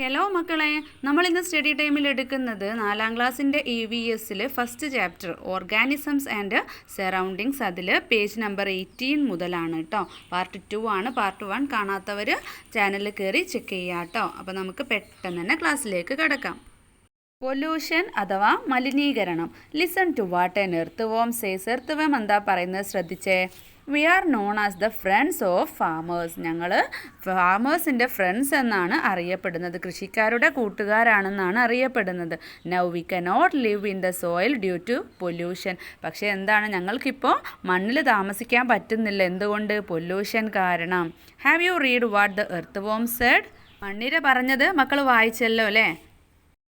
Hello മക്കളെ, നമ്മളിന്ന് study ടൈമിൽ എടുക്കുന്നത് 4ാം ക്ലാസ്സിൻ്റെ EVSൽ first chapter organisms and surroundings. അതിൽ പേജ് നമ്പർ 18 മുതലാണ് കേട്ടോ. പാർട്ട് 2 ആണ്. പാർട്ട് 1 കാണാത്തവർ ചാനലിൽ കയറി ചെക്ക് ചെയ്യുക കേട്ടോ. അപ്പോൾ നമുക്ക് പെട്ടെന്ന് തന്നെ ക്ലാസ്സിലേക്ക് കിടക്കാം. പൊല്യൂഷൻ അഥവാ മലിനീകരണം. Listen to what an earthworm says. Earthworm എന്താ പറയുന്നത് ശ്രദ്ധിച്ചേ. We are known as the friends of farmers. ഞങ്ങൾ ഫാമേഴ്സിൻ്റെ ഫ്രണ്ട്സ് എന്നാണ് അറിയപ്പെടുന്നത്. കൃഷിക്കാരുടെ കൂട്ടുകാരാണെന്നാണ് അറിയപ്പെടുന്നത്. Now we cannot live in the soil due to pollution. പക്ഷേ എന്താണ്, ഞങ്ങൾക്കിപ്പോൾ മണ്ണിൽ താമസിക്കാൻ പറ്റുന്നില്ല. എന്തുകൊണ്ട്? പൊല്യൂഷൻ കാരണം. Have you read what the earthworm said? മണ്ണിര പറഞ്ഞത് മക്കൾ വായിച്ചല്ലോ അല്ലേ?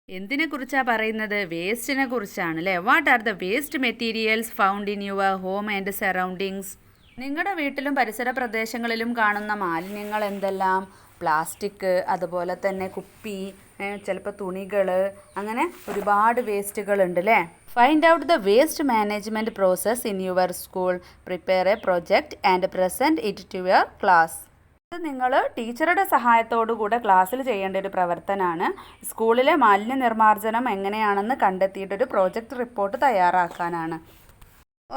എന്തിനെക്കുറിച്ചാണ് പറയുന്നത്? വേസ്റ്റിനെ കുറിച്ചാണ് അല്ലേ? What are the waste materials found in your home and surroundings? നിങ്ങളുടെ വീട്ടിലും പരിസര പ്രദേശങ്ങളിലും കാണുന്ന മാലിന്യങ്ങൾ എന്തെല്ലാം? പ്ലാസ്റ്റിക്, അതുപോലെ തന്നെ കുപ്പി, ചിലപ്പോൾ തുണികൾ, അങ്ങനെ ഒരുപാട് വേസ്റ്റുകൾ ഉണ്ട് അല്ലേ? Find out the waste management process in your school. Prepare a project and present it to your class. ഇത് നിങ്ങൾ ടീച്ചറുടെ സഹായത്തോടു കൂടെ ക്ലാസ്സിൽ ചെയ്യേണ്ട ഒരു പ്രവർത്തനമാണ്. സ്കൂളിലെ മാലിന്യ നിർമ്മാർജ്ജനം എങ്ങനെയാണെന്ന് കണ്ടെത്തിയിട്ടൊരു പ്രോജക്റ്റ് റിപ്പോർട്ട് തയ്യാറാക്കാനാണ്.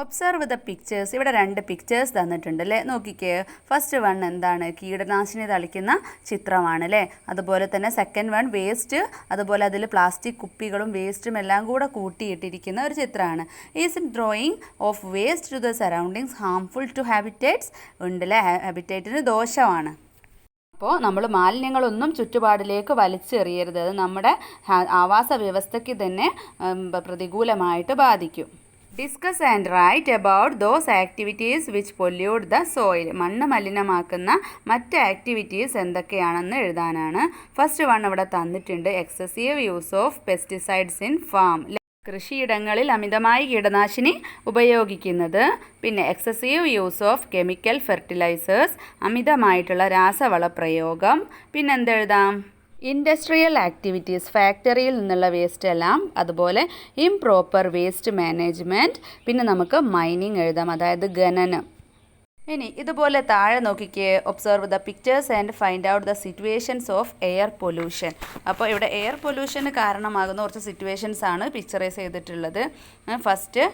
Observe the pictures. ഇവിടെ 2 പിക്ചേഴ്സ് തന്നിട്ടുണ്ട് അല്ലേ? നോക്കിക്കേ. ഫസ്റ്റ് വൺ എന്താണ്? കീടനാശിനി തളിക്കുന്ന ചിത്രമാണ് അല്ലേ? അതുപോലെ തന്നെ സെക്കൻഡ് വൺ വേസ്റ്റ്, അതുപോലെ അതിൽ പ്ലാസ്റ്റിക് കുപ്പികളും വേസ്റ്റും എല്ലാം കൂടെ കൂട്ടിയിട്ടിരിക്കുന്ന ഒരു ചിത്രമാണ്. Is drawing of waste to the surroundings harmful to habitats? ഉണ്ടല്ലേ, ഹാബിറ്റേറ്റിന് ദോഷമാണ്. അപ്പോൾ നമ്മൾ മാലിന്യങ്ങളൊന്നും ചുറ്റുപാടിലേക്ക് വലിച്ചെറിയരുത്. അത് നമ്മുടെ ആവാസ വ്യവസ്ഥയ്ക്ക് തന്നെ പ്രതികൂലമായിട്ട് ബാധിക്കും. Discuss and write about those activities which pollute the soil. മണ്ണ് മലിനമാക്കുന്ന മറ്റ് ആക്ടിവിറ്റീസ് എന്തൊക്കെയാണെന്ന് എഴുതാനാണ്. ഫസ്റ്റ് വൺ ഇവിടെ തന്നിട്ടുണ്ട്. Excessive use of pesticides in farm. കൃഷിയിടങ്ങളിൽ അമിതമായി കീടനാശിനി ഉപയോഗിക്കുന്നത്. പിന്നെ excessive use of chemical fertilizers, അമിതമായിട്ടുള്ള രാസവള പ്രയോഗം. പിന്നെ എന്തെഴുതാം? ഇൻഡസ്ട്രിയൽ ആക്ടിവിറ്റീസ്, ഫാക്ടറിയിൽ നിന്നുള്ള വേസ്റ്റ് എല്ലാം. അതുപോലെ ഇംപ്രോപ്പർ വേസ്റ്റ് മാനേജ്മെൻറ്റ്. പിന്നെ നമുക്ക് മൈനിങ് എഴുതാം, അതായത് ഖനനം. ഇനി ഇതുപോലെ താഴെ നോക്കിക്കേ. Observe the pictures and find out the situations of air pollution. അപ്പോൾ ഇവിടെ എയർ പൊല്യൂഷന് കാരണമാകുന്ന കുറച്ച് സിറ്റുവേഷൻസ് ആണ് പിക്ചറൈസ് ചെയ്തിട്ടുള്ളത്. ഫസ്റ്റ്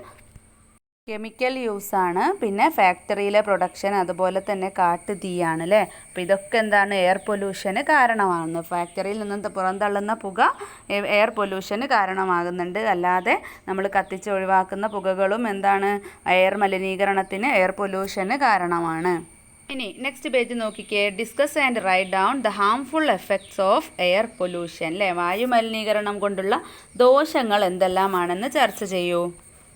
കെമിക്കൽ യൂസാണ്, പിന്നെ ഫാക്ടറിയിലെ പ്രൊഡക്ഷൻ, അതുപോലെ തന്നെ കാട്ടുതീയാണ് അല്ലേ? അപ്പോൾ ഇതൊക്കെ എന്താണ്? എയർ പൊല്യൂഷന് കാരണമാകുന്നു. ഫാക്ടറിയിൽ നിന്നും പുറന്തള്ളുന്ന പുക എയർ പൊല്യൂഷന് കാരണമാകുന്നുണ്ട്. അല്ലാതെ നമ്മൾ കത്തിച്ച് ഒഴിവാക്കുന്ന പുകകളും എന്താണ്? എയർ മലിനീകരണത്തിന്, എയർ പൊല്യൂഷന് കാരണമാണ്. ഇനി നെക്സ്റ്റ് പേജ് നോക്കിക്കേ. Discuss and write down the harmful effects of air pollution അല്ലേ? വായു മലിനീകരണം കൊണ്ടുള്ള ദോഷങ്ങൾ എന്തെല്ലാമാണെന്ന് ചർച്ച ചെയ്യൂ.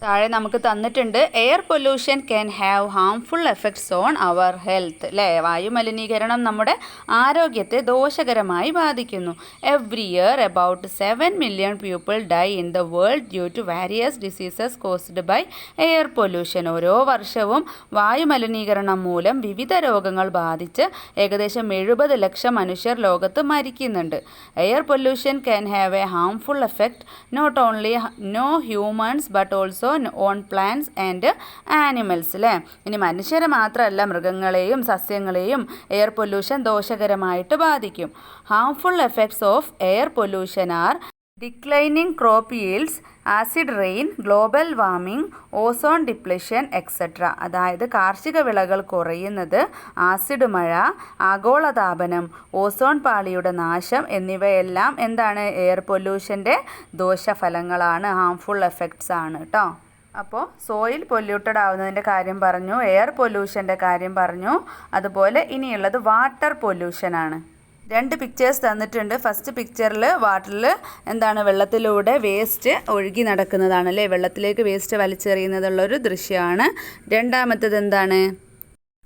താഴെ നമുക്ക് തന്നിട്ടുണ്ട്. Air pollution can have harmful effects on our health അല്ലേ? വായു മലിനീകരണം നമ്മുടെ ആരോഗ്യത്തെ ദോഷകരമായി ബാധിക്കുന്നു. Every year about 7 million people die in the world due to various diseases caused by air pollution. ഓരോ വർഷവും വായു മലിനീകരണം മൂലം വിവിധ രോഗങ്ങൾ ബാധിച്ച് ഏകദേശം 70 ലക്ഷം മനുഷ്യർ ലോകത്ത് മരിക്കുന്നുണ്ട്. Air pollution can have a harmful effect not only no humans but also on plants and animals അല്ലേ? ഇനി മനുഷ്യരെ മാത്രമല്ല, മൃഗങ്ങളെയും സസ്യങ്ങളെയും എയർ പൊല്യൂഷൻ ദോഷകരമായിട്ട് ബാധിക്കും. Harmful effects of air pollution R declining crop yields, acid rain, global warming, ozone depletion etcetera. അതായത് കാർഷിക വിളകൾ കുറയുന്നത്, ആസിഡ് മഴ, ആഗോളതാപനം, ഓസോൺ പാളിയുടെ നാശം എന്നിവയെല്ലാം എന്താണ്? എയർ പൊല്യൂഷൻ്റെ ദോഷഫലങ്ങളാണ്, ഹാംഫുൾ എഫക്ട്സ് ആണ് കേട്ടോ. അപ്പോൾ സോയിൽ പൊല്യൂട്ടഡ് ആവുന്നതിൻ്റെ കാര്യം പറഞ്ഞു, എയർ പൊല്യൂഷൻ്റെ കാര്യം പറഞ്ഞു. അതുപോലെ ഇനിയുള്ളത് വാട്ടർ പൊല്യൂഷനാണ്. 2 പിക്ചേഴ്സ് തന്നിട്ടുണ്ട്. ഫസ്റ്റ് പിക്ചറിൽ വാട്ടറിൽ എന്താണ്? വെള്ളത്തിലൂടെ വേസ്റ്റ് ഒഴുകി നടക്കുന്നതാണ് അല്ലേ? വെള്ളത്തിലേക്ക് വേസ്റ്റ് വലിച്ചെറിയുന്നതുള്ളൊരു ദൃശ്യമാണ്. രണ്ടാമത്തേത് എന്താണ്?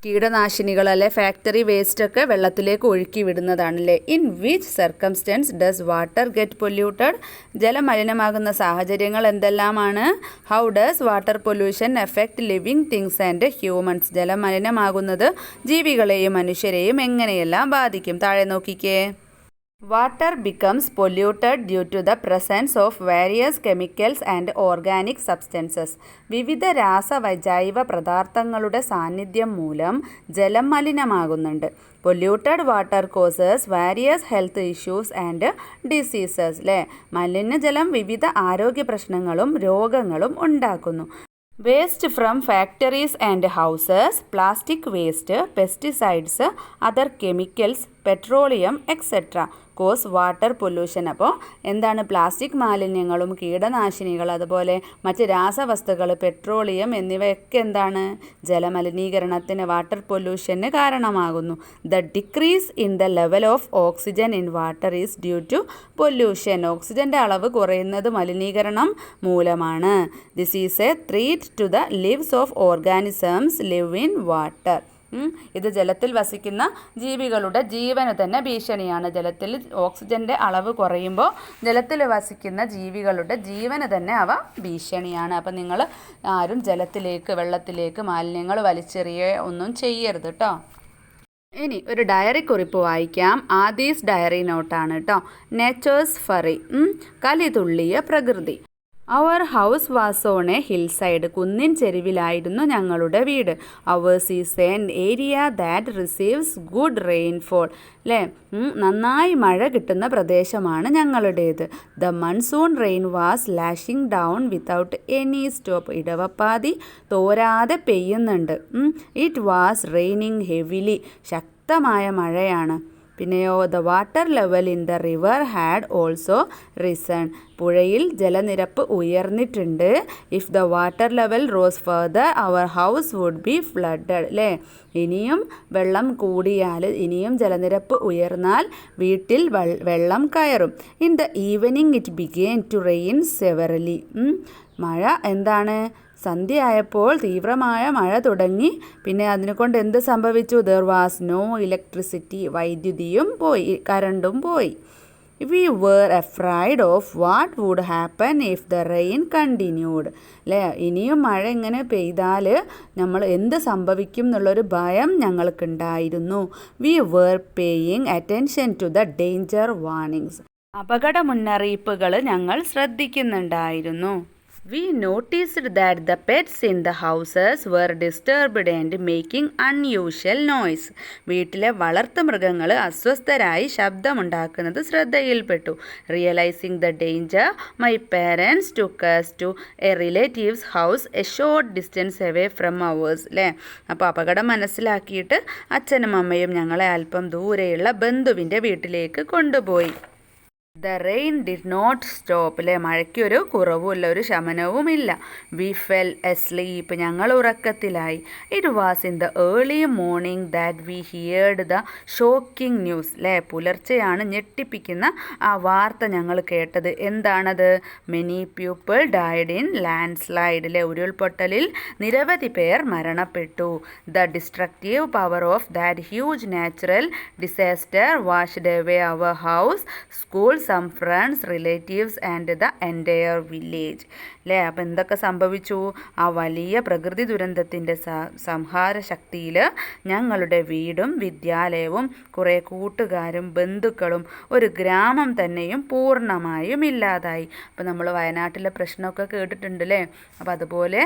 കീടനാശിനികൾ അല്ലെ, ഫാക്ടറി വേസ്റ്റൊക്കെ വെള്ളത്തിലേക്ക് ഒഴുക്കി വിടുന്നതാണല്ലേ. In which circumstance does water get polluted? ജലം മലിനമാകുന്ന സാഹചര്യങ്ങൾ എന്തെല്ലാമാണ്? How does water pollution effect living things and humans? ജലം മലിനമാകുന്നത് ജീവികളെയും മനുഷ്യരെയും എങ്ങനെയെല്ലാം ബാധിക്കും? താഴെ നോക്കിക്കേ. Water becomes polluted due to the presence of various chemicals and organic substances. വിവിധ രാസജൈവ പദാർത്ഥങ്ങളുടെ സാന്നിധ്യം മൂലം ജലം മലിനമാകുന്നുണ്ട്. Polluted water causes various health issues and diseases. അല്ലേ, മലിനജലം വിവിധ ആരോഗ്യ പ്രശ്നങ്ങളും രോഗങ്ങളും ഉണ്ടാക്കുന്നു. Waste from factories and houses, plastic waste, pesticides, other chemicals, petroleum, etc. Cause water pollution. അപ്പോൾ എന്താണ് പ്ലാസ്റ്റിക് മാലിന്യങ്ങളും കീടനാശിനികൾ അതുപോലെ മറ്റ് രാസവസ്തുക്കൾ, പെട്രോളിയം എന്നിവയൊക്കെ എന്താണ് ജലമലിനീകരണത്തിന്, വാട്ടർ പൊല്യൂഷന് കാരണമാകുന്നു. The decrease in the level of oxygen in water is due to pollution. ഓക്സിജൻ്റെ അളവ് കുറയുന്നത് മലിനീകരണം മൂലമാണ്. This is a threat to the lives of organisms live in water. ഇത് ജലത്തിൽ വസിക്കുന്ന ജീവികളുടെ ജീവന് തന്നെ ഭീഷണിയാണ്. ജലത്തിൽ ഓക്സിജൻ്റെ അളവ് കുറയുമ്പോൾ ജലത്തിൽ വസിക്കുന്ന ജീവികളുടെ ജീവന് തന്നെ അവ ഭീഷണിയാണ്. അപ്പം നിങ്ങൾ ആരും വെള്ളത്തിലേക്ക് മാലിന്യങ്ങൾ വലിച്ചെറിയുക ഒന്നും ചെയ്യരുത് കേട്ടോ. ഇനി ഒരു ഡയറി കുറിപ്പ് വായിക്കാം. ആദീസ് ഡയറി നോട്ടാണ് കേട്ടോ. നേച്ചേഴ്സ് ഫറി, കലിതുള്ളിയ പ്രകൃതി. Our house was on a hill side. കുന്നിൻ ചെരുവിലായിരുന്നു ഞങ്ങളുടെ വീട്. Ours is an area that receives good rainfall. അല്ലേ, നന്നായി മഴ കിട്ടുന്ന പ്രദേശമാണ് ഞങ്ങളുടേത്. The monsoon rain was lashing down without any stop. ഇടവപ്പാതി തോരാതെ പെയ്യുന്നുണ്ട്. It was raining heavily. ശക്തമായ മഴയാണ്. പിന്നെയോ the water level in the river had also risen. പുഴയിൽ ജലനിരപ്പ് ഉയർന്നിട്ടുണ്ട്. If the water level rose further our house would B flooded. അല്ലേ, ഇനിയും വെള്ളം കൂടിയാൽ, ഇനിയും ജലനിരപ്പ് ഉയർന്നാൽ വീട്ടിൽ വെള്ളം കയറും. In the evening it began to rain severally. മഴ എന്താണ്, സന്ധ്യയായപ്പോൾ തീവ്രമായ മഴ തുടങ്ങി. പിന്നെ അതിനെക്കൊണ്ട് എന്ത് സംഭവിച്ചു? There was no electricity. വൈദ്യുതിയും പോയി, കറണ്ടും പോയി. We were afraid of what would happen if the rain continued. അല്ലേ, ഇനിയും മഴ ഇങ്ങനെ പെയ്താൽ നമ്മൾ എന്ത് സംഭവിക്കും എന്നുള്ളൊരു ഭയം ഞങ്ങൾക്കുണ്ടായിരുന്നു. We were paying attention to the danger warnings. അപകട മുന്നറിയിപ്പുകൾ ഞങ്ങൾ ശ്രദ്ധിക്കുന്നുണ്ടായിരുന്നു. We noticed that the pets in the houses were disturbed and making unusual noise. വീട്ടിലെ വളർത്തുമൃഗങ്ങൾ അസ്വസ്ഥരായി ശബ്ദമുണ്ടാക്കുന്നത് ശ്രദ്ധയിൽപ്പെട്ടു. Realizing the danger, my parents took us to a relative's house a short distance away from ours. അല്ലേ, അപ്പോൾ അപകടം മനസ്സിലാക്കിയിട്ട് അച്ഛനും അമ്മയും ഞങ്ങളെ അല്പം ദൂരെയുള്ള ബന്ധുവിൻ്റെ വീട്ടിലേക്ക് കൊണ്ടുപോയി. The rain did not stop. അല്ലേ, മഴയ്ക്കൊരു കുറവുമില്ല, ഒരു ശമനവുമില്ല. We fell asleep. ഞങ്ങൾ ഉറക്കത്തിലായി. It was in the early morning that we heard the shocking news. അല്ലേ, പുലർച്ചെയാണ് ഞെട്ടിപ്പിക്കുന്ന ആ വാർത്ത ഞങ്ങൾ കേട്ടത്. എന്താണത്? Many people died in landslide. അല്ലേ, ഉരുൾപൊട്ടലിൽ നിരവധി പേർ മരണപ്പെട്ടു. The destructive power of that huge natural disaster washed away our house, school, some friends, relatives and the entire village. അല്ലേ, അപ്പം എന്തൊക്കെ സംഭവിച്ചു? ആ വലിയ പ്രകൃതി ദുരന്തത്തിൻ്റെ സംഹാര ശക്തിയിൽ ഞങ്ങളുടെ വീടും വിദ്യാലയവും കുറേ കൂട്ടുകാരും ബന്ധുക്കളും ഒരു ഗ്രാമം തന്നെയും പൂർണ്ണമായും ഇല്ലാതായി. അപ്പം നമ്മൾ വയനാട്ടിലെ പ്രശ്നമൊക്കെ കേട്ടിട്ടുണ്ട് അല്ലേ. അപ്പം അതുപോലെ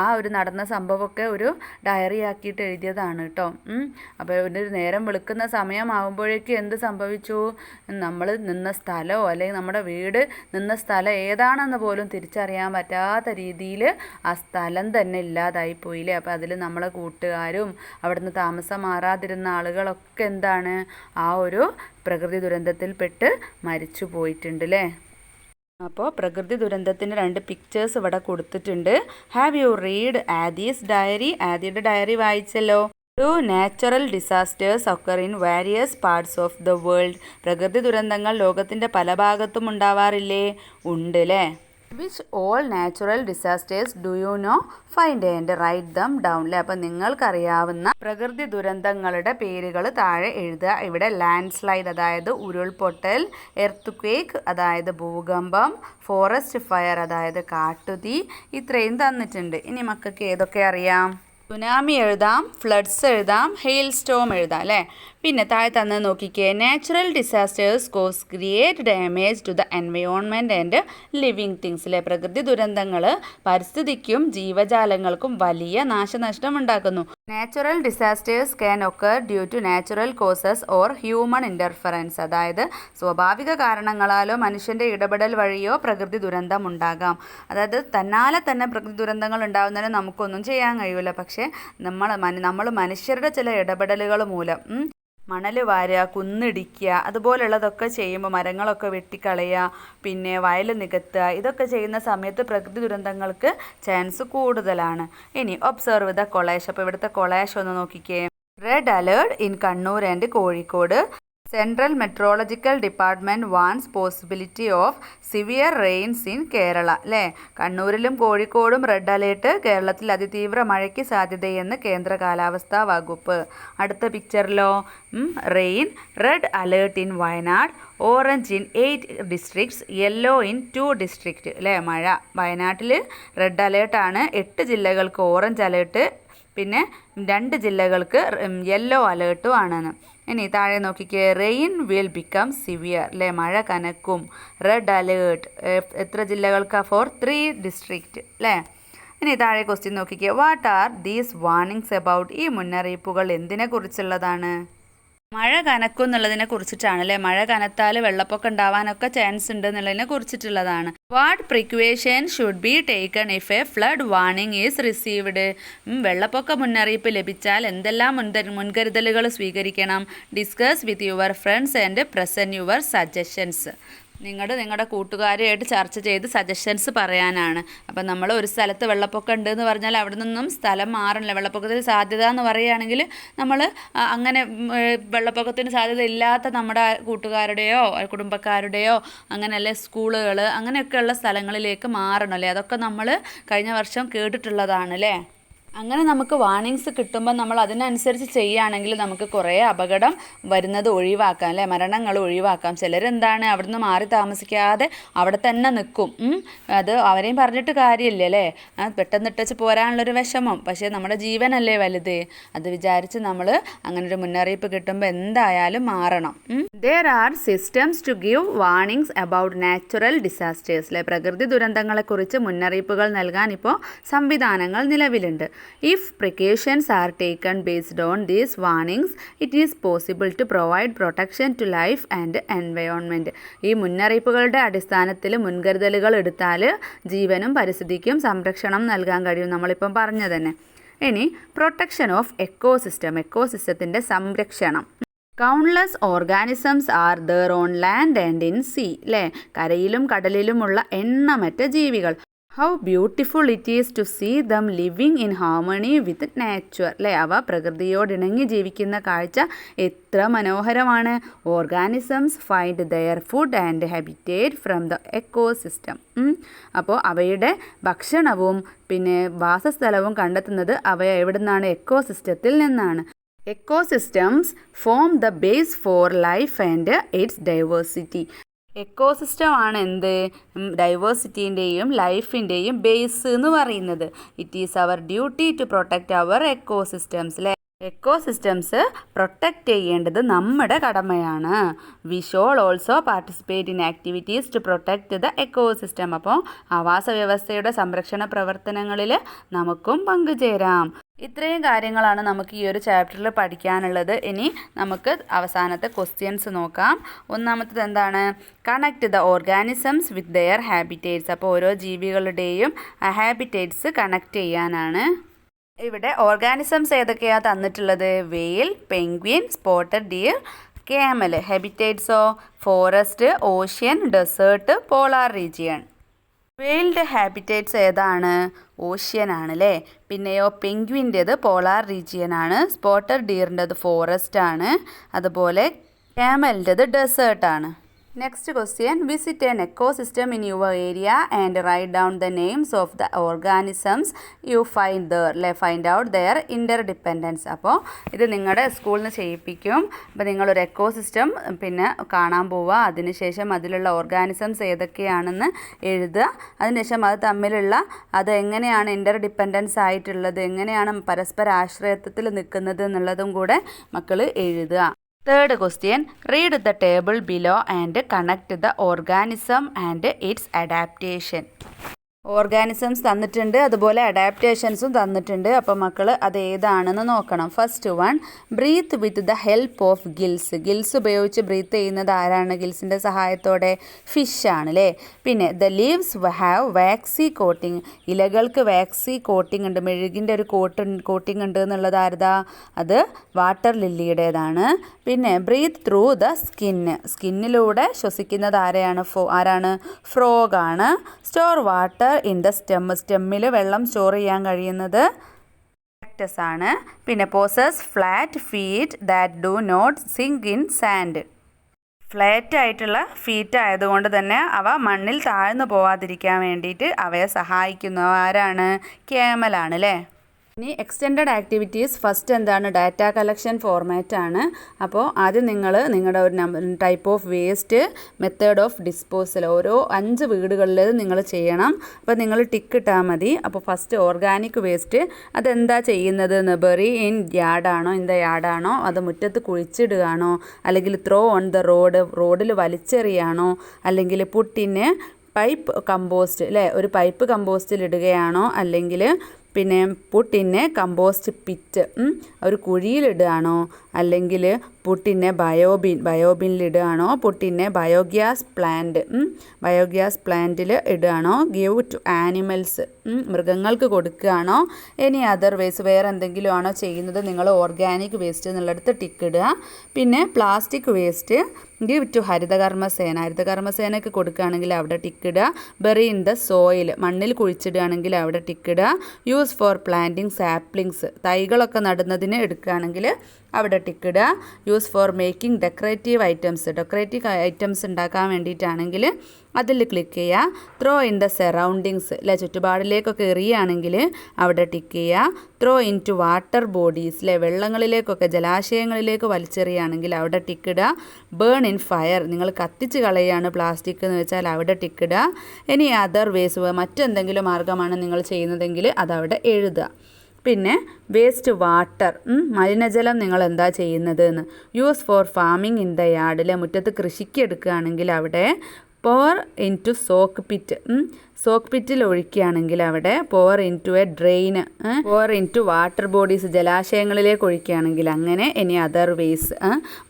ആ ഒരു നടന്ന സംഭവമൊക്കെ ഒരു ഡയറി ആക്കിയിട്ട് എഴുതിയതാണ് കേട്ടോ. അപ്പോൾ ഒരു നേരം വെളുക്കുന്ന സമയമാകുമ്പോഴേക്കും എന്ത് സംഭവിച്ചു? നമ്മൾ നിന്ന സ്ഥലമോ അല്ലെങ്കിൽ നമ്മുടെ വീട് നിന്ന സ്ഥലം ഏതാണെന്ന് പോലും തിരിച്ചറിയാൻ പറ്റാത്ത രീതിയിൽ ആ സ്ഥലം തന്നെ ഇല്ലാതായി പോയില്ലേ. അപ്പോൾ അതിൽ നമ്മളെ കൂട്ടുകാരും അവിടുന്ന് താമസം മാറാതിരുന്ന ആളുകളൊക്കെ എന്താണ് ആ ഒരു പ്രകൃതി ദുരന്തത്തിൽപ്പെട്ട് മരിച്ചു പോയിട്ടുണ്ട് അല്ലേ. അപ്പോൾ പ്രകൃതി ദുരന്തത്തിന് 2 പിക്ചേഴ്സ് ഇവിടെ കൊടുത്തിട്ടുണ്ട്. Have you read Aadi's diary? ആദിയുടെ ഡയറി വായിച്ചല്ലോ. Natural disasters occur in various parts of the world. പ്രകൃതി ദുരന്തങ്ങൾ ലോകത്തിൻ്റെ പല ഭാഗത്തും ഉണ്ടാവാറില്ലേ? ഉണ്ട് അല്ലേ. Which all natural disasters do you know? Find and write them down. അല്ലേ, അപ്പം നിങ്ങൾക്കറിയാവുന്ന പ്രകൃതി ദുരന്തങ്ങളുടെ പേരുകൾ താഴെ എഴുതുക. ഇവിടെ ലാൻഡ് സ്ലൈഡ് അതായത് ഉരുൾപൊട്ടൽ, എർത്ത് ക്വേക്ക് അതായത് ഭൂകമ്പം, ഫോറസ്റ്റ് ഫയർ അതായത് കാട്ടുതീ, ഇത്രയും തന്നിട്ടുണ്ട്. ഇനി മക്കൾക്ക് ഏതൊക്കെ അറിയാം? സുനാമി എഴുതാം, ഫ്ലഡ്സ് എഴുതാം, ഹെയിൽ സ്റ്റോം എഴുതാം അല്ലേ. പിന്നെ താഴെ തന്നെ നോക്കിക്കേ, natural disasters cause create damage to the environment and living തിങ്സിലെ പ്രകൃതി ദുരന്തങ്ങൾ പരിസ്ഥിതിക്കും ജീവജാലങ്ങൾക്കും വലിയ നാശനഷ്ടം ഉണ്ടാക്കുന്നു. Natural disasters can occur due to natural causes or human interference, അതായത് സ്വാഭാവിക കാരണങ്ങളാലോ മനുഷ്യൻ്റെ ഇടപെടൽ വഴിയോ പ്രകൃതി ദുരന്തം ഉണ്ടാകാം. അതായത് തന്നാലെ തന്നെ പ്രകൃതി ദുരന്തങ്ങൾ ഉണ്ടാകുന്നതിന് നമുക്കൊന്നും ചെയ്യാൻ കഴിയില്ല. പക്ഷേ നമ്മൾ മനുഷ്യരുടെ ചില ഇടപെടലുകൾ മൂലം മണൽ വാരുക, കുന്നിടിക്കുക, അതുപോലുള്ളതൊക്കെ ചെയ്യുമ്പോൾ മരങ്ങളൊക്കെ വെട്ടിക്കളയുക, പിന്നെ വയൽ നികത്തുക, ഇതൊക്കെ ചെയ്യുന്ന സമയത്ത് പ്രകൃതി ദുരന്തങ്ങൾക്ക് ചാൻസ് കൂടുതലാണ്. ഇനി ഒബ്സർവ് ദ കൊളാഷ്. അപ്പോൾ ഇവിടുത്തെ കൊളാഷ് ഒന്ന് നോക്കിക്കേ. Red alert in Kannur and Kozhikode. Central meteorological department warns possibility of severe rains in Kerala. അല്ലേ, കണ്ണൂരിലും കോഴിക്കോടും റെഡ് അലേർട്ട്, കേരളത്തിൽ അതിതീവ്ര മഴയ്ക്ക് സാധ്യതയെന്ന് കേന്ദ്ര കാലാവസ്ഥാ വകുപ്പ്. അടുത്ത പിക്ചറിലോ rain, red alert in Wayanad, orange in 8 districts, yellow in 2 district. അല്ലേ, മഴ വയനാട്ടിൽ റെഡ് അലേർട്ടാണ്, 8 ജില്ലകൾക്ക് ഓറഞ്ച് അലേർട്ട്, പിന്നെ 2 ജില്ലകൾക്ക് യെല്ലോ അലേർട്ടും ആണെന്ന്. ഇനി താഴെ നോക്കിക്കേ, റെയിൻ വിൽ ബിക്കം സിവിയർ. അല്ലേ, മഴ കനക്കും. റെഡ് അലേർട്ട് എത്ര ജില്ലകൾക്കാണ്? Four 3 district. അല്ലേ. ഇനി താഴെ ക്വസ്റ്റ്യൻ നോക്കിക്കേ, what are these warnings about? ഈ മുന്നറിയിപ്പുകൾ എന്തിനെ കുറിച്ചുള്ളതാണ്? മഴ കനക്കും എന്നുള്ളതിനെ കുറിച്ചിട്ടാണ്. അല്ലേ, മഴ കനത്താൽ വെള്ളപ്പൊക്കം ഉണ്ടാവാനൊക്കെ ചാൻസ് ഉണ്ട് എന്നുള്ളതിനെ കുറിച്ചിട്ടുള്ളതാണ്. What precaution should be taken if a flood warning is received? വെള്ളപ്പൊക്ക മുന്നറിയിപ്പ് ലഭിച്ചാൽ എന്തെല്ലാം മുൻകരുതലുകൾ സ്വീകരിക്കണം? Discuss with your friends and present your suggestions. നിങ്ങളുടെ കൂട്ടുകാരുമായിട്ട് ചർച്ച ചെയ്ത് സജഷൻസ് പറയാനാണ്. അപ്പം നമ്മൾ ഒരു സ്ഥലത്ത് വെള്ളപ്പൊക്കം ഉണ്ട് എന്ന് പറഞ്ഞാൽ അവിടെ നിന്നും സ്ഥലം മാറണില്ല. വെള്ളപ്പൊക്കത്തിന് സാധ്യത എന്ന് പറയുകയാണെങ്കിൽ നമ്മൾ അങ്ങനെ വെള്ളപ്പൊക്കത്തിന് സാധ്യത ഇല്ലാത്ത നമ്മുടെ കൂട്ടുകാരുടെയോ കുടുംബക്കാരുടെയോ അങ്ങനെയല്ലേ സ്കൂളുകൾ അങ്ങനെയൊക്കെയുള്ള സ്ഥലങ്ങളിലേക്ക് മാറണമല്ലേ. അതൊക്കെ നമ്മൾ കഴിഞ്ഞ വർഷം കേട്ടിട്ടുള്ളതാണ്. അല്ലേ. അങ്ങനെ നമുക്ക് വാർണിങ്സ് കിട്ടുമ്പോൾ നമ്മൾ അതിനനുസരിച്ച് ചെയ്യുകയാണെങ്കിൽ നമുക്ക് കുറേ അപകടം വരുന്നത് ഒഴിവാക്കാം. അല്ലേ, മരണങ്ങൾ ഒഴിവാക്കാം. ചിലരെന്താണ് അവിടുന്ന് മാറി താമസിക്കാതെ അവിടെ തന്നെ നിൽക്കും. അത് അവരെയും പറഞ്ഞിട്ട് കാര്യമില്ല. അല്ലേ, പെട്ടെന്ന് ഇട്ടച്ച് പോരാനുള്ളൊരു വിഷമം. പക്ഷേ നമ്മുടെ ജീവനല്ലേ വലുത്. അത് വിചാരിച്ച് നമ്മൾ അങ്ങനെ ഒരു മുന്നറിയിപ്പ് കിട്ടുമ്പോൾ എന്തായാലും മാറണം. There are systems to give warnings about natural disasters. അല്ലേ, പ്രകൃതി ദുരന്തങ്ങളെക്കുറിച്ച് മുന്നറിയിപ്പുകൾ നൽകാൻ ഇപ്പോൾ സംവിധാനങ്ങൾ നിലവിലുണ്ട്. If precautions are taken based on these warnings, it is possible to provide protection to life and environment. ഈ മുന്നറിയിപ്പുകളുടെ അടിസ്ഥാനത്തിൽ മുൻകരുതലുകൾ എടുത്താൽ ജീവനും പരിസ്ഥിതിക്കും സംരക്ഷണം നൽകാൻ കഴിയും. നമ്മളിപ്പം പറഞ്ഞു തന്നെ. ഇനി പ്രൊട്ടക്ഷൻ ഓഫ് എക്കോസിസ്റ്റത്തിൻ്റെ സംരക്ഷണം. Countless organisms are there on land and in sea. അല്ലേ, കരയിലും കടലിലുമുള്ള എണ്ണമറ്റ ജീവികൾ. How beautiful it is to see them living in harmony with nature. അല്ലേ, അവ പ്രകൃതിയോടിണങ്ങി ജീവിക്കുന്ന കാഴ്ച എത്ര മനോഹരമാണ്. Organisms find their food and habitat from the ecosystem. അപ്പോൾ അവയുടെ ഭക്ഷണവും പിന്നെ വാസസ്ഥലവും കണ്ടെത്തുന്നത് അവ എവിടെ നിന്നാണ്? എക്കോസിസ്റ്റത്തിൽ നിന്നാണ്. Ecosystems form the base for life and its diversity. Ecosystem ആണ് എന്ത്? ഡൈവേഴ്സിറ്റീൻ്റെയും ലൈഫിൻ്റെയും ബേസ് എന്ന് പറയുന്നത്. It is our duty to protect our ecosystems. അല്ലേ, എക്കോസിസ്റ്റംസ് പ്രൊട്ടക്റ്റ് ചെയ്യേണ്ടത് നമ്മുടെ കടമയാണ്. We should also participate in activities to protect the ecosystem. അപ്പോൾ ആവാസ വ്യവസ്ഥയുടെ സംരക്ഷണ പ്രവർത്തനങ്ങളിൽ നമുക്കും പങ്കുചേരാം. ഇത്രയും കാര്യങ്ങളാണ് നമുക്ക് ഈ ഒരു ചാപ്റ്ററിൽ പഠിക്കാനുള്ളത്. ഇനി നമുക്ക് അവസാനത്തെ ക്വസ്റ്റ്യൻസ് നോക്കാം. ഒന്നാമത്തത് എന്താണ്? Connect the organisms with their habitats. അപ്പോൾ ഓരോ ജീവികളുടെയും ഹാബിറ്റേറ്റ്സ് കണക്ട് ചെയ്യാനാണ്. ഇവിടെ ഓർഗാനിസംസ് ഏതൊക്കെയാണ് തന്നിട്ടുള്ളത്? Whale, penguin, spotted deer, camel. ഹാബിറ്റേറ്റ്സോ? Forest, ocean, desert, polar region. വെയിലിൻ്റെ ഹാബിറ്റേറ്റ്സ് ഏതാണ്? ഓഷ്യൻ ആണ്. അല്ലേ. പിന്നെയോ പെൻഗ്വിൻ്റേത് പോളാർ റീജിയൻ ആണ്. സ്പോട്ടഡ് ഡിയറിൻ്റെത് ഫോറസ്റ്റ് ആണ്. അതുപോലെ ക്യാമലിൻ്റെത് ഡെസേർട്ടാണ്. Next question, visit an ecosystem in your area and write down the names of the organisms you find there. അല്ലേ, find out their interdependence. അപ്പോൾ ഇത് നിങ്ങളുടെ സ്കൂളിൽ നിന്ന് ചെയ്യിപ്പിക്കും. അപ്പോൾ നിങ്ങളൊരു എക്കോസിസ്റ്റം പിന്നെ കാണാൻ പോവുക. അതിനുശേഷം അതിലുള്ള ഓർഗാനിസംസ് ഏതൊക്കെയാണെന്ന് എഴുതുക. അതിനുശേഷം അത് തമ്മിലുള്ള അത് എങ്ങനെയാണ് ഇൻ്റർ ഡിപ്പെൻഡൻസ് ആയിട്ടുള്ളത്, എങ്ങനെയാണ് പരസ്പര ആശ്രയത്വത്തിൽ നിൽക്കുന്നത് എന്നുള്ളതും കൂടെ മക്കൾ എഴുതുക. Third question, read the table below and connect the organism and its adaptation. Organisms തന്നിട്ടുണ്ട്, അതുപോലെ അഡാപ്റ്റേഷൻസും തന്നിട്ടുണ്ട്. അപ്പോൾ മക്കൾ അത് ഏതാണെന്ന് നോക്കണം. First one, breathe with the help of gills. Gills ഉപയോഗിച്ച് ബ്രീത്ത് ചെയ്യുന്നത് ആരാണ്? ഗിൽസിൻ്റെ സഹായത്തോടെ ഫിഷാണ് അല്ലേ. പിന്നെ the leaves have waxy coating. ഇലകൾക്ക് വാക്സി കോട്ടിങ് ഉണ്ട്, മെഴുകിൻ്റെ ഒരു കോട്ടിങ് ഉണ്ട് എന്നുള്ളത് ആരുതാ? അത് വാട്ടർ ലില്ലിയുടേതാണ്. പിന്നെ ബ്രീത്ത് ത്രൂ ദ സ്കിന്നിലൂടെ ശ്വസിക്കുന്നത് ആരാണ്? ഫ്രോഗാണ്. സ്റ്റോർ വാട്ടർ ഇൻ ദ സ്റ്റെമ്മിൽ വെള്ളം സ്റ്റോർ ചെയ്യാൻ കഴിയുന്നത് കാക്ടസ് ആണ്. പിന്നെ possess flat feet that do not sink in sand. Flat ആയിട്ടുള്ള ഫീറ്റ് ആയതുകൊണ്ട് തന്നെ അവ മണ്ണിൽ താഴ്ന്നു പോവാതിരിക്കാൻ വേണ്ടിയിട്ട് അവയെ സഹായിക്കുന്ന ആരാണ്? ക്യാമലാണ് അല്ലേ. ഇനി എക്സ്റ്റെൻഡഡ് ആക്ടിവിറ്റീസ്. ഫസ്റ്റ് എന്താണ്? ഡാറ്റ കളക്ഷൻ ഫോർമാറ്റ് ആണ്. അപ്പോൾ ആദ്യം നിങ്ങൾ നിങ്ങളുടെ ഒരു type of waste, method of disposal, ഓരോ 5 വീടുകളിൽ നിങ്ങൾ ചെയ്യണം. അപ്പോൾ നിങ്ങൾ ടിക്ക് ഇട്ടാൽ മതി. അപ്പോൾ ഫസ്റ്റ് ഓർഗാനിക് വേസ്റ്റ് അതെന്താ ചെയ്യുന്നത്? ബെറി ഇൻ യാർഡാണോ, ഇൻ ദ യാർഡാണോ, അത് മുറ്റത്ത് കുഴിച്ചിടുകയാണോ, അല്ലെങ്കിൽ ത്രോ ഓൺ ദ റോഡിൽ വലിച്ചെറിയാണോ, അല്ലെങ്കിൽ പുട്ടിന് പൈപ്പ് കമ്പോസ്റ്റ് അല്ലേ, ഒരു പൈപ്പ് കമ്പോസ്റ്റിൽ ഇടുകയാണോ, അല്ലെങ്കിൽ പിന്നെ പുട്ടിനെ കമ്പോസ്റ്റ് പിറ്റ് ഒരു കുഴിയിലിടുകയാണോ, അല്ലെങ്കിൽ പുട്ടിനെ ബയോബിനിലിടുകയാണോ, പുട്ടിനെ ബയോഗ്യാസ് പ്ലാന്റിൽ ഇടുകയാണോ, ഗിവ് ടു ആനിമൽസ് മൃഗങ്ങൾക്ക് കൊടുക്കുകയാണോ, എനി അതർ വേസ്റ്റ് വേറെ എന്തെങ്കിലും ആണോ ചെയ്യുന്നത്? നിങ്ങൾ ഓർഗാനിക് വേസ്റ്റ് എന്നുള്ളിടത്ത് ടിക്ക് ഇടുക. പിന്നെ പ്ലാസ്റ്റിക് വേസ്റ്റ് ഗിവ് ടു ഹരിതകർമ്മസേനയ്ക്ക് കൊടുക്കുകയാണെങ്കിൽ അവിടെ ടിക്കിടുക. ബെറി ഇൻ ദ സോയിൽ, മണ്ണിൽ കുഴിച്ചിടുകയാണെങ്കിൽ അവിടെ ടിക്കിടുക. യൂസ് ഫോർ പ്ലാന്റിങ് സാപ്ലിങ്സ്, തൈകളൊക്കെ നടുന്നതിന് എടുക്കുകയാണെങ്കിൽ അവിടെ ടിക്കിടുക. Use for making decorative items ഉണ്ടാക്കാൻ വേണ്ടിയിട്ടാണെങ്കിൽ അതിൽ ക്ലിക്ക് ചെയ്യുക. ത്രോ ഇൻ ദ സറൗണ്ടിങ്സ് അല്ലെ, ചുറ്റുപാടിലേക്കൊക്കെ എറിയുകയാണെങ്കിൽ അവിടെ ടിക്ക് ചെയ്യുക. Throw in to water bodies അല്ലെ, വെള്ളങ്ങളിലേക്കൊക്കെ ജലാശയങ്ങളിലേക്ക് വലിച്ചെറിയുകയാണെങ്കിൽ അവിടെ ടിക്കിടുക. ബേൺ ഇൻ ഫയർ, നിങ്ങൾ കത്തിച്ച് കളയുകയാണ് പ്ലാസ്റ്റിക് എന്ന് വെച്ചാൽ അവിടെ ടിക്കിടുക. ഇനി അതർ വേസ്, മറ്റെന്തെങ്കിലും മാർഗ്ഗമാണ് നിങ്ങൾ ചെയ്യുന്നതെങ്കിൽ അതവിടെ എഴുതുക. പിന്നെ വേസ്റ്റ് വാട്ടർ, മലിനജലം നിങ്ങൾ എന്താ ചെയ്യുന്നത് എന്ന്. Use for farming in the യാർഡിലെ, മുറ്റത്ത് കൃഷിക്ക് എടുക്കുകയാണെങ്കിൽ അവിടെ പോർ ഇൻ ടു സോക്ക് പിറ്റിൽ ഒഴിക്കുകയാണെങ്കിൽ അവിടെ പോർ ഇൻ ടു എ ഡ്രെയിന്, pour in to water bodies ജലാശയങ്ങളിലേക്ക് ഒഴിക്കുകയാണെങ്കിൽ അങ്ങനെ. ഇനി അതർ വേസ്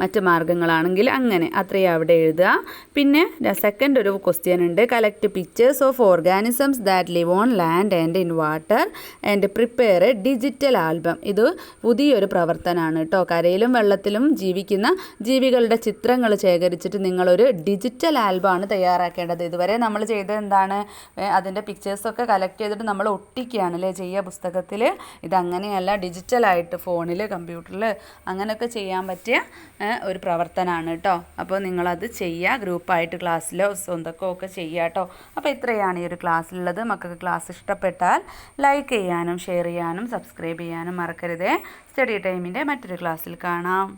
മറ്റ് മാർഗ്ഗങ്ങളാണെങ്കിൽ അങ്ങനെ. അത്രയും അവിടെ എഴുതുക. പിന്നെ സെക്കൻഡ് ഒരു ക്വസ്റ്റ്യൻ ഉണ്ട്. Collect pictures of organisms that live on land and in water and prepare A digital album. ഇത് പുതിയൊരു പ്രവർത്തനമാണ് കേട്ടോ. കരയിലും വെള്ളത്തിലും ജീവിക്കുന്ന ജീവികളുടെ ചിത്രങ്ങൾ ശേഖരിച്ചിട്ട് നിങ്ങളൊരു ഡിജിറ്റൽ ആൽബമാണ് തയ്യാറാക്കേണ്ടത്. ഇതുവരെ നമ്മൾ ചെയ്തത് എന്താണ്? അതിൻ്റെ പിക്ചേഴ്സൊക്കെ കളക്ട് ചെയ്തിട്ട് നമ്മൾ ഒട്ടിക്കുകയാണ് അല്ലേ ചെയ്യുക പുസ്തകത്തിൽ. ഇതങ്ങനെയല്ല, ഡിജിറ്റലായിട്ട് ഫോണിൽ, കമ്പ്യൂട്ടറിൽ അങ്ങനെയൊക്കെ ചെയ്യാൻ പറ്റിയ ഒരു പ്രവർത്തനമാണ് കേട്ടോ. അപ്പോൾ നിങ്ങളത് ചെയ്യുക, ഗ്രൂപ്പായിട്ട് ക്ലാസ്സിലോ സ്വന്തക്കോ ഒക്കെ ചെയ്യുക കേട്ടോ. അപ്പോൾ ഇത്രയാണ് ഈ ഒരു ക്ലാസ്സിലുള്ളത്. മക്കൾക്ക് ക്ലാസ് ഇഷ്ടപ്പെട്ടാൽ ലൈക്ക് ചെയ്യാനും ഷെയർ ചെയ്യാനും സബ്സ്ക്രൈബ് ചെയ്യാനും മറക്കരുതേ. സ്റ്റഡി ടൈമിൻ്റെ മറ്റൊരു ക്ലാസ്സിൽ കാണാം.